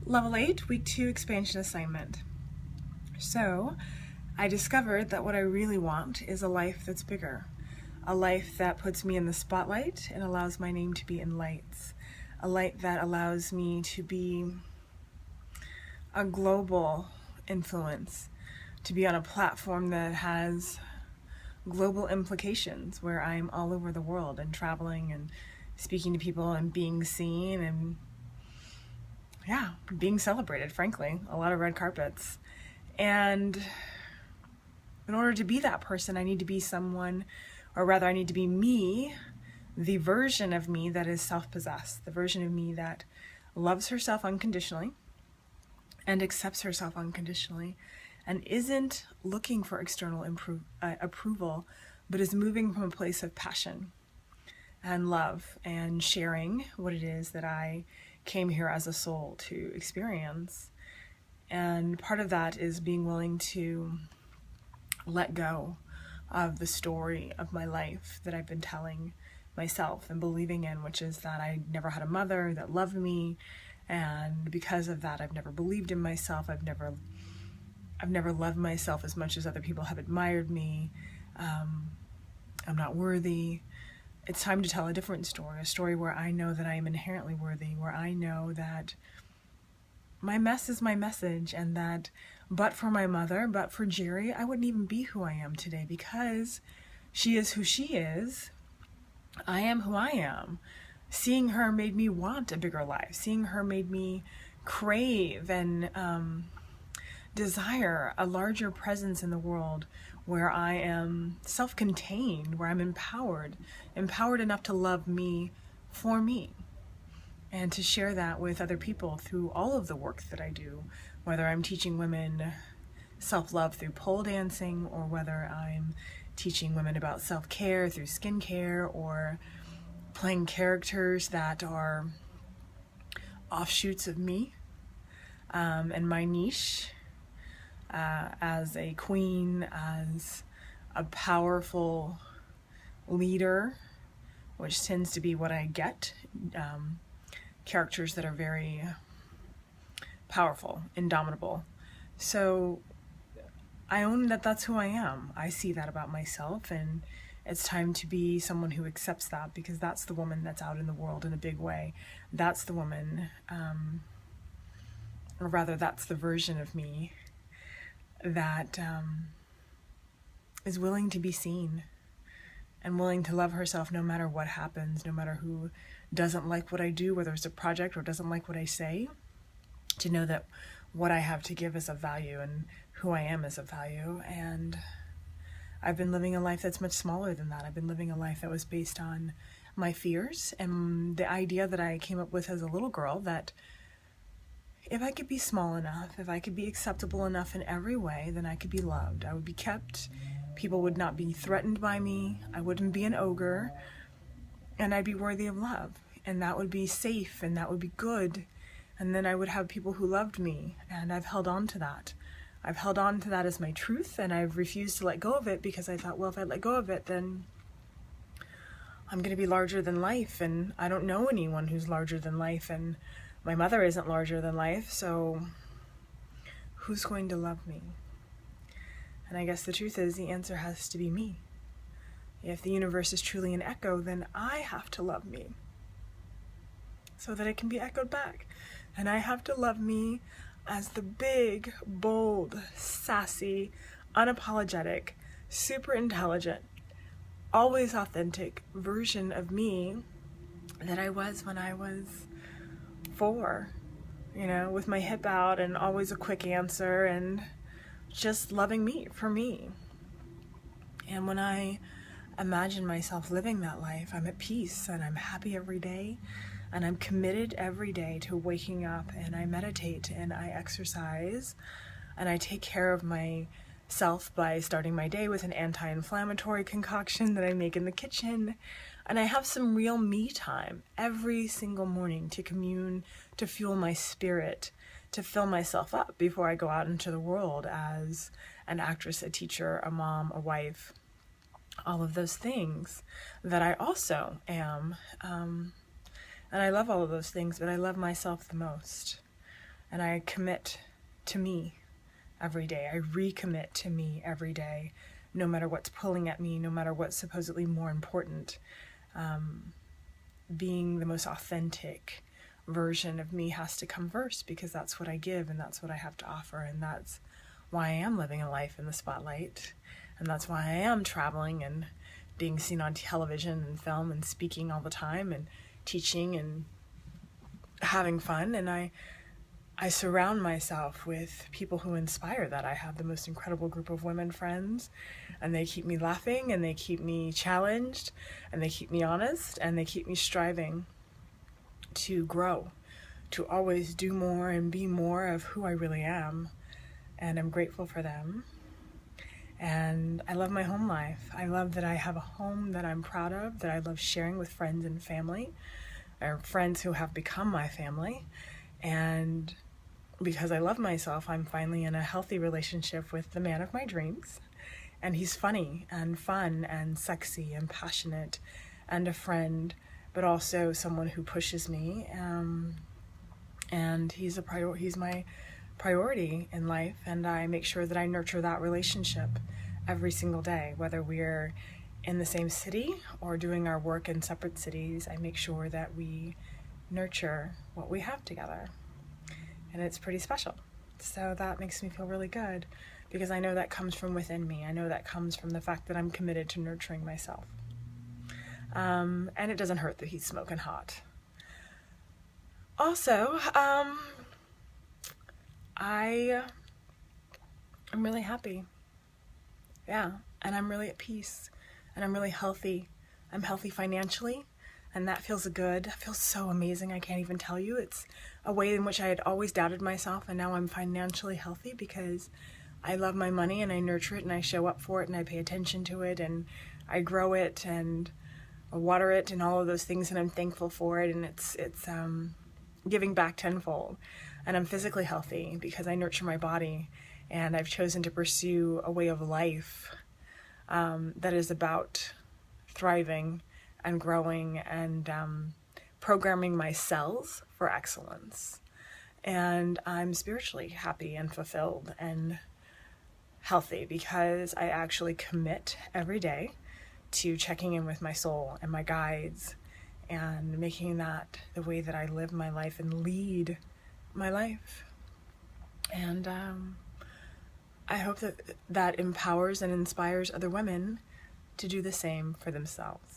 Level 8, Week 2 Expansion Assignment. So, I discovered that what I really want is a life that's bigger. A life that puts me in the spotlight and allows my name to be in lights. A light that allows me to be a global influence, to be on a platform that has global implications, where I'm all over the world and traveling and speaking to people and being seen and being celebrated, frankly. A lot of red carpets. And in order to be that person, I need to be someone, or rather I need to be me, the version of me that is self-possessed, the version of me that loves herself unconditionally and accepts herself unconditionally and isn't looking for external approval, but is moving from a place of passion and love and sharing what it is that I came here as a soul to experience. And part of that is being willing to let go of the story of my life that I've been telling myself and believing in, which is that I never had a mother that loved me, and because of that I've never believed in myself. I've never loved myself as much as other people have admired me. I'm not worthy. It's time to tell a different story, a story where I know that I am inherently worthy, where I know that my mess is my message, and that but for my mother, but for Jerry, I wouldn't even be who I am today, because she is who she is. I am who I am. Seeing her made me want a bigger life. Seeing her made me crave and desire a larger presence in the world, where I am self-contained, where I'm empowered enough to love me for me, and to share that with other people through all of the work that I do, whether I'm teaching women self-love through pole dancing, or whether I'm teaching women about self-care through skincare, or playing characters that are offshoots of me and my niche as a queen, as a powerful leader, which tends to be what I get. Characters that are very powerful, indomitable. So I own that that's who I am. I see that about myself, and it's time to be someone who accepts that, because that's the woman that's out in the world in a big way. That's the woman, or rather that's the version of me that is willing to be seen and willing to love herself no matter what happens, no matter who doesn't like what I do, whether it's a project or doesn't like what I say, to know that what I have to give is of value and who I am is of value. And I've been living a life that's much smaller than that. I've been living a life that was based on my fears and the idea that I came up with as a little girl, that if I could be small enough, if I could be acceptable enough in every way, then I could be loved. I would be kept. People would not be threatened by me. I wouldn't be an ogre. And I'd be worthy of love. And that would be safe, and that would be good. And then I would have people who loved me. And I've held on to that. I've held on to that as my truth, and I've refused to let go of it, because I thought, well, if I let go of it, then I'm going to be larger than life. And I don't know anyone who's larger than life. And my mother isn't larger than life, so who's going to love me? And I guess the truth is, the answer has to be me. If the universe is truly an echo, then I have to love me so that it can be echoed back. And I have to love me as the big, bold, sassy, unapologetic, super intelligent, always authentic version of me that I was when I was 4, with my hip out and always a quick answer and just loving me for me. And when I imagine myself living that life, I'm at peace and I'm happy every day, and I'm committed every day to waking up, and I meditate and I exercise, and I take care of myself by starting my day with an anti-inflammatory concoction that I make in the kitchen. And I have some real me time every single morning to commune, to fuel my spirit, to fill myself up before I go out into the world as an actress, a teacher, a mom, a wife, all of those things that I also am. And I love all of those things, but I love myself the most. and I commit to me every day. I recommit to me every day, no matter what's pulling at me, no matter what's supposedly more important. Being the most authentic version of me has to come first, because that's what I give and that's what I have to offer, and that's why I am living a life in the spotlight, and that's why I am traveling and being seen on television and film and speaking all the time and teaching and having fun. And I surround myself with people who inspire that. I have the most incredible group of women friends, and they keep me laughing, and they keep me challenged, and they keep me honest, and they keep me striving to grow, to always do more and be more of who I really am. And I'm grateful for them. And I love my home life. I love that I have a home that I'm proud of, that I love sharing with friends and family, or friends who have become my family. And because I love myself, I'm finally in a healthy relationship with the man of my dreams. And he's funny and fun and sexy and passionate and a friend, but also someone who pushes me. And he's my priority in life, and I make sure that I nurture that relationship every single day, whether we're in the same city or doing our work in separate cities. I make sure that we nurture what we have together, and it's pretty special. So that makes me feel really good, because I know that comes from within me. I know that comes from the fact that I'm committed to nurturing myself. And it doesn't hurt that he's smoking hot. Also, I'm really happy. Yeah, and I'm really at peace, and I'm really healthy. I'm healthy financially, and that feels good. That feels so amazing. I can't even tell you. It's a way in which I had always doubted myself, and now I'm financially healthy because I love my money, and I nurture it, and I show up for it, and I pay attention to it, and I grow it, and I water it, and all of those things, and I'm thankful for it, and it's giving back tenfold. And I'm physically healthy because I nurture my body, and I've chosen to pursue a way of life that is about thriving and growing and programming my cells for excellence. And I'm spiritually happy and fulfilled and healthy because I actually commit every day to checking in with my soul and my guides and making that the way that I live my life and lead my life. And I hope that empowers and inspires other women to do the same for themselves.